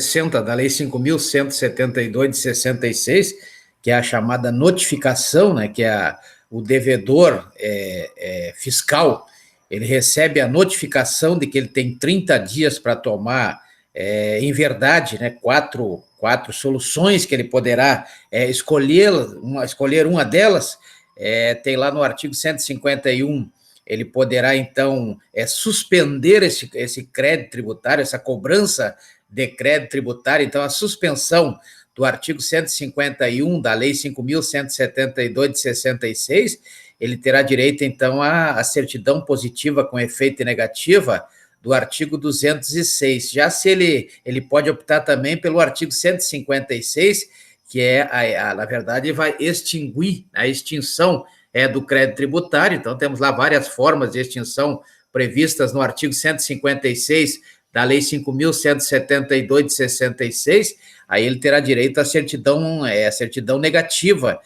60 da Lei 5.172 de 66, que é a chamada notificação, né, que é o devedor fiscal, ele recebe a notificação de que ele tem 30 dias para tomar, em verdade, né, quatro soluções que ele poderá escolher uma delas. Tem lá no artigo 151, ele poderá, então, suspender esse crédito tributário, essa cobrança de crédito tributário. Então, a suspensão do artigo 151 da Lei 5.172 de 66, ele terá direito, então, à certidão positiva com efeito negativa do artigo 206. Já se ele pode optar também pelo artigo 156, que na verdade, vai extinguir a extinção do crédito tributário. Então, temos lá várias formas de extinção previstas no artigo 156 da Lei 5.172 de 66, aí ele terá direito à certidão negativa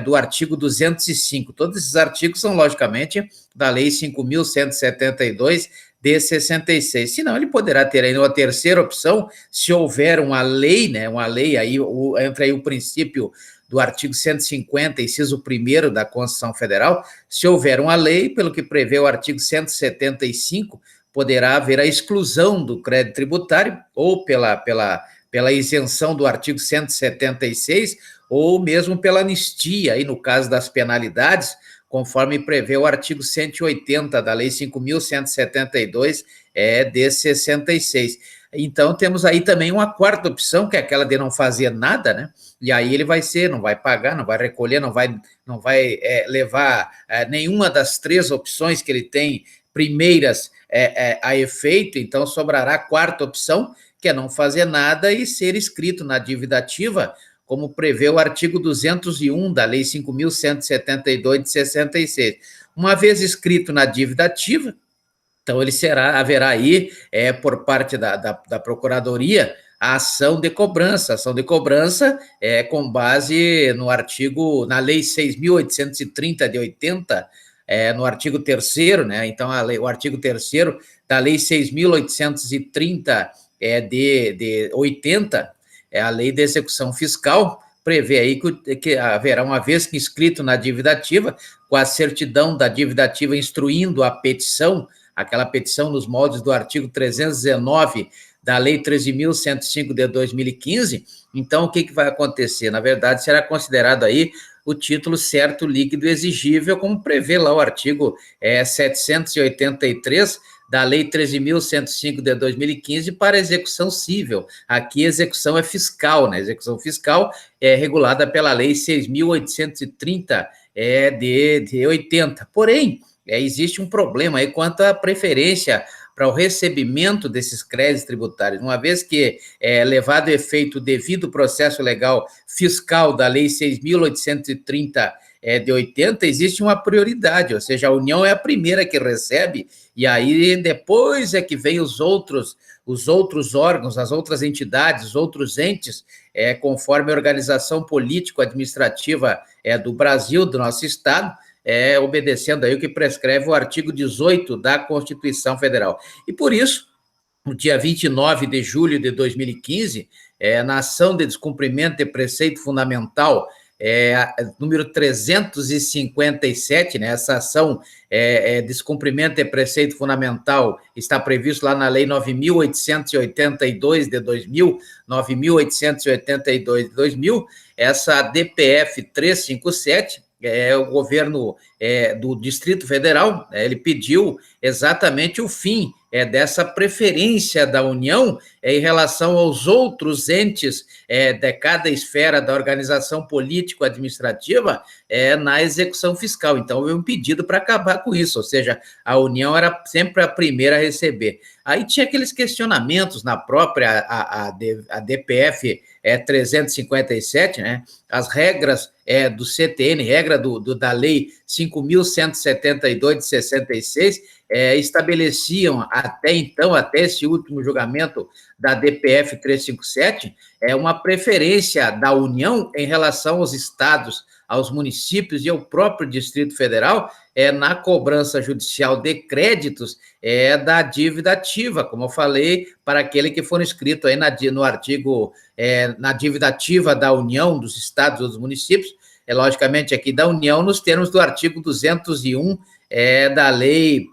do artigo 205. Todos esses artigos são, logicamente, da Lei 5.172 de 66. Se não, ele poderá ter ainda uma terceira opção, se houver uma lei, né, aí entra aí o princípio do artigo 150, inciso 1º da Constituição Federal. Se houver uma lei, pelo que prevê o artigo 175, poderá haver a exclusão do crédito tributário, ou pela isenção do artigo 176, ou mesmo pela anistia, aí no caso das penalidades, conforme prevê o artigo 180 da Lei 5.172 de 66. Então, temos aí também uma quarta opção, que é aquela de não fazer nada, né? E aí ele não vai pagar, não vai recolher, não vai levar nenhuma das três opções que ele tem primeiras a efeito. Então, sobrará a quarta opção, que é não fazer nada e ser inscrito na dívida ativa, como prevê o artigo 201 da Lei 5.172 de 66. Uma vez inscrito na dívida ativa, então haverá aí, por parte da Procuradoria, a ação de cobrança. A ação de cobrança com base na Lei 6.830 de 80, no artigo 3º, né? Então, o artigo 3º da Lei 6.830 de 80, a Lei de Execução Fiscal, prevê aí que haverá, uma vez que inscrito na dívida ativa, com a certidão da dívida ativa instruindo a petição, aquela petição nos moldes do artigo 319 da Lei 13.105 de 2015, então o que vai acontecer? Na verdade, será considerado aí o título certo, líquido, exigível, como prevê lá o artigo 783 da Lei 13.105 de 2015 para execução cível. Aqui a execução é fiscal, né? A execução fiscal é regulada pela Lei 6.830 de 80. Porém, existe um problema aí quanto à preferência para o recebimento desses créditos tributários, uma vez que levado a efeito o devido processo legal fiscal da Lei 6.830 de 80, existe uma prioridade, ou seja, a União é a primeira que recebe, e aí depois que vem os outros órgãos, as outras entidades, os outros entes, conforme a organização político-administrativa do Brasil, do nosso Estado, obedecendo aí o que prescreve o artigo 18 da Constituição Federal. E por isso, no dia 29 de julho de 2015, na ação de descumprimento de preceito fundamental, número 357, né, essa ação descumprimento de preceito fundamental está previsto lá na Lei 9.882 de 2000, 9.882 de 2000, essa DPF 357, o governo do Distrito Federal, ele pediu exatamente o fim dessa preferência da União em relação aos outros entes de cada esfera da organização político-administrativa na execução fiscal. Então, houve um pedido para acabar com isso, ou seja, a União era sempre a primeira a receber. Aí tinha aqueles questionamentos na própria a DPF 357, né? As regras do CTN, regra da Lei 5.172 de 66, estabeleciam até então, até esse último julgamento da DPF 357, uma preferência da União em relação aos estados, aos municípios e ao próprio Distrito Federal, na cobrança judicial de créditos da dívida ativa, como eu falei, para aquele que for inscrito aí no artigo, na dívida ativa da União, dos estados ou dos municípios, logicamente aqui da União, nos termos do artigo 201 da lei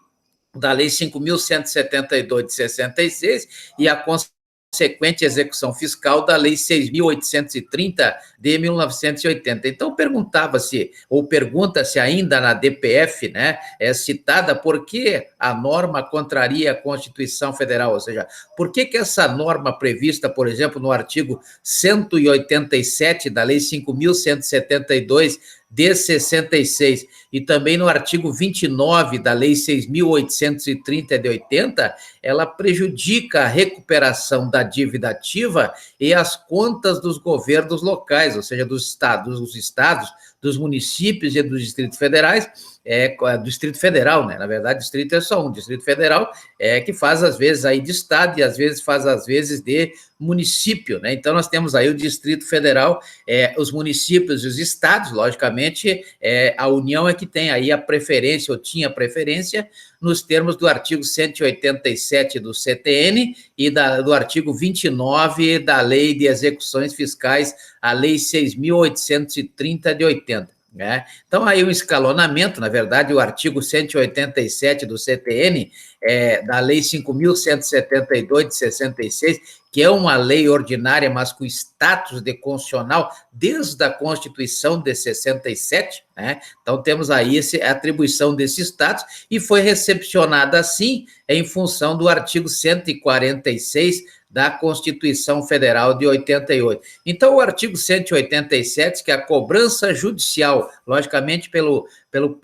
5.172 de 66 e a consequente execução fiscal da Lei 6.830 de 1980. Então, perguntava-se, ou pergunta-se ainda na DPF, né, citada, por que a norma contraria a Constituição Federal, ou seja, por que essa norma prevista, por exemplo, no artigo 187 da Lei 5.172 de 66, e também no artigo 29 da Lei 6.830 de 80, ela prejudica a recuperação da dívida ativa e as contas dos governos locais, ou seja, dos estados, dos municípios e dos distritos federais, do Distrito Federal, né? Na verdade, distrito é só um, Distrito Federal que faz, às vezes, aí de estado e, às vezes, faz, às vezes, de município, né? Então, nós temos aí o Distrito Federal, os municípios e os estados, logicamente, a União é que tem aí a preferência, ou tinha preferência, nos termos do artigo 187 do CTN e do artigo 29 da Lei de Execuções Fiscais, a Lei 6.830 de 80. Né? Então, aí um escalonamento, na verdade, o artigo 187 do CTN, da Lei 5.172 de 66, que é uma lei ordinária, mas com status de constitucional desde a Constituição de 67, né? Então, temos aí a atribuição desse status e foi recepcionada assim em função do artigo 146 da Constituição Federal de 88. Então, o artigo 187, que é a cobrança judicial, logicamente pelo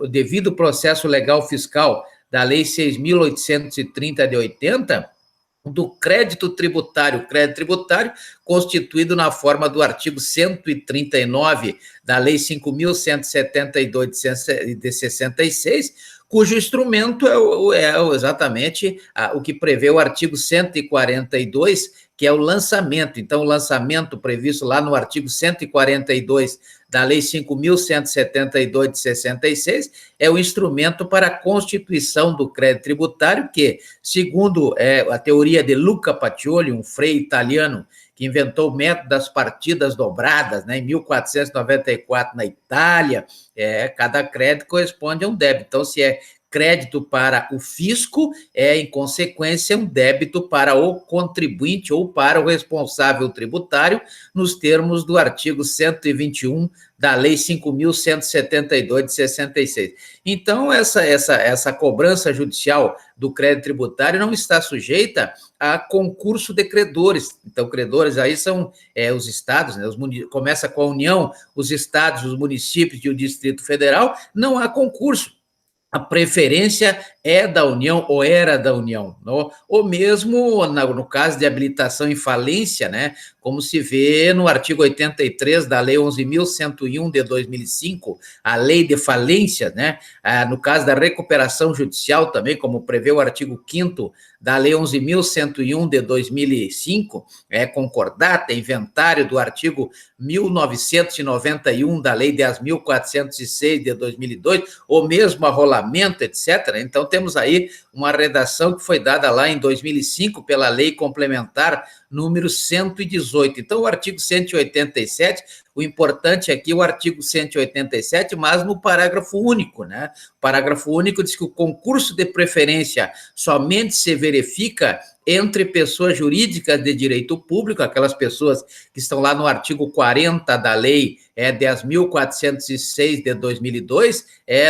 devido processo legal fiscal da Lei 6.830 de 80, do crédito tributário constituído na forma do artigo 139 da Lei 5.172 de 66, cujo instrumento é exatamente o que prevê o artigo 142, que é o lançamento. Então, o lançamento previsto lá no artigo 142 da Lei 5.172 de 66 é o instrumento para a constituição do crédito tributário, que, segundo a teoria de Luca Pacioli, um frei italiano que inventou o método das partidas dobradas, né, em 1494 na Itália, cada crédito corresponde a um débito. Então, se é crédito para o fisco, em consequência, um débito para o contribuinte ou para o responsável tributário, nos termos do artigo 121 da Lei 5.172 de 66. Então, essa cobrança judicial do crédito tributário não está sujeita a concurso de credores. Então, credores aí são os estados, né? Começa com a União, os estados, os municípios e o Distrito Federal, não há concurso. A preferência é da União ou era da União, não? Ou mesmo no caso de habilitação em falência, né, como se vê no artigo 83 da Lei 11.101 de 2005, a Lei de Falência, né, no caso da recuperação judicial também, como prevê o artigo 5º da Lei 11.101 de 2005, concordata, inventário do artigo 1991 da Lei 10.406 de 2002, ou mesmo arrolamento, etc. Então, temos aí uma redação que foi dada lá em 2005 pela Lei Complementar número 118. Então, o artigo 187, o importante aqui é o artigo 187, mas no parágrafo único, né? O parágrafo único diz que o concurso de preferência somente se verifica entre pessoas jurídicas de direito público, aquelas pessoas que estão lá no artigo 40 da Lei 10.406 de 2002,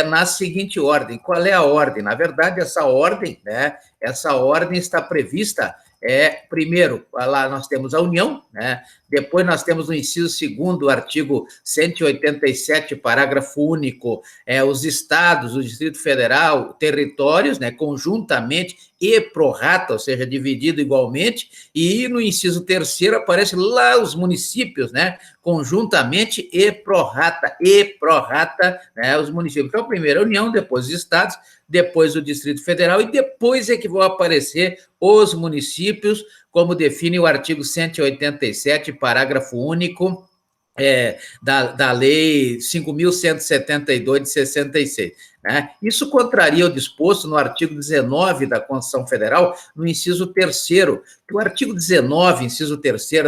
na seguinte ordem. Qual é a ordem? Na verdade, essa ordem, né? Essa ordem está prevista. Primeiro, lá nós temos a União, né? Depois nós temos no inciso 2º do artigo 187, parágrafo único, os estados, o Distrito Federal, territórios, né, conjuntamente e pro rata, ou seja, dividido igualmente, e no inciso 3º aparece lá os municípios, né, conjuntamente e pro rata, né, os municípios. Então, primeiro a União, depois os estados, depois o Distrito Federal, e depois é que vão aparecer os municípios, como define o artigo 187, parágrafo único, da Lei 5.172 de 66. Né? Isso contraria o disposto no artigo 19 da Constituição Federal, no inciso 3º, que o artigo 19, inciso 3º